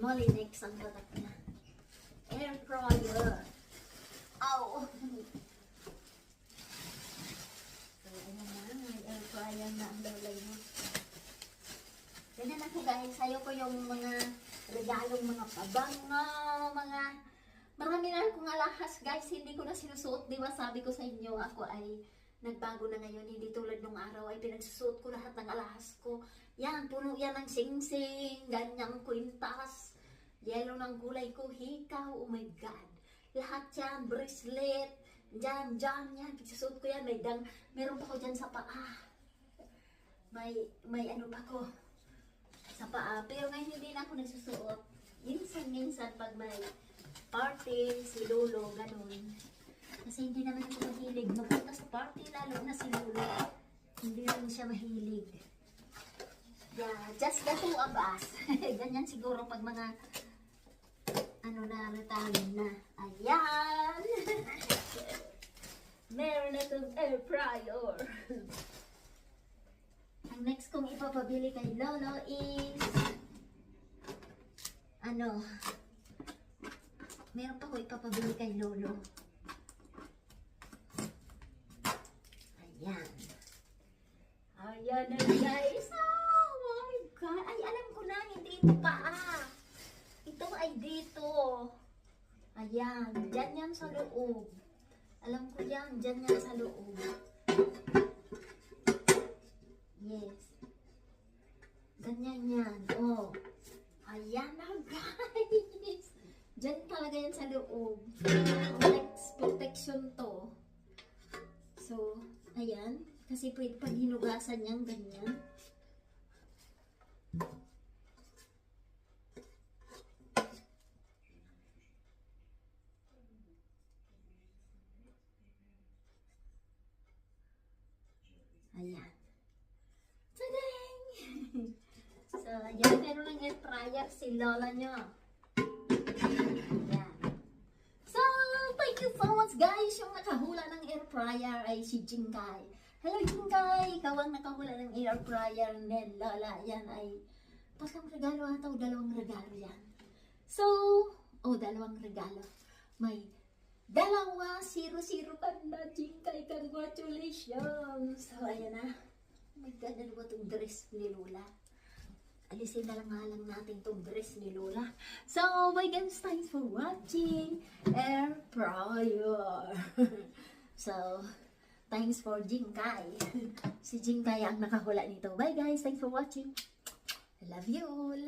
Molinex ang tatak niya. Air fryer. Oh! So, ayan na. May air fryer na ang lalay mo. Ganyan ako guys. Sayo ko yung mga regalong mga pabango, mga... Marami na akong alahas guys. Hindi ko na sinusuot. Di ba sabi ko sa inyo, ako ay nagbago na ngayon. Hindi tulad nung araw ay pinagsusuot ko lahat ng alahas ko. Yan, puno yan ng sing-sing, ganyang kwintas. Yellow ng gulay ko, hikaw, oh my God. Lahat yan, bracelet, dyan, yan. Pinagsusuot ko yan, meron pa ko dyan sa paa. May ano pa ko sa paa. Pero ngayon hindi na ako nagsusuot. Minsan pag may party, si Lolo, ganun. Kasi hindi naman ako mahilig magpunta sa party, lalo na si Lolo. Hindi naman siya mahilig. Yeah, just the two of us. Ganyan siguro pag mga ano na, retalo na. Ayan! Meron akong air fryer. Ang next kong ipapabili kay Lolo is ano, meron pa ko ipapabili kay Lolo. Ayan. Ayan na guys. Oh my God. Ay, alam ko na. Hindi ito paa. Ito ay dito. Ayan. Diyan yan sa loob. Alam ko yan. Diyan yan sa loob. Yes. Ganyan yan. Oh. Ayan na guys. Diyan talaga yan sa loob. Protection to. So, ayan. Kasi pwede pag hinugasan niyang ganyan. Ayan. Tadang! So, ayan. Meron ng air fryer si Lola niyo. Ayan. So, thank you so much guys. Yung nakahula ng air fryer ay si Jingkai. Hello Jingkai! Ikaw ang nakahula ng air fryer ni Lola. Yan ay tatlong regalo ata o dalawang regalo yan. So, dalawang regalo. May dalawa, 0-0 ka na Jingkai. Congratulations! So, ayan na. Oh my God, ano ba itong dress ni Lola? Alisin na lang natin itong dress ni Lola. So, bye guys. Thanks for watching air fryer. So, thanks for Jingkai. Si Jingkai ang nakahula nito. Bye guys. Thanks for watching. I love you all.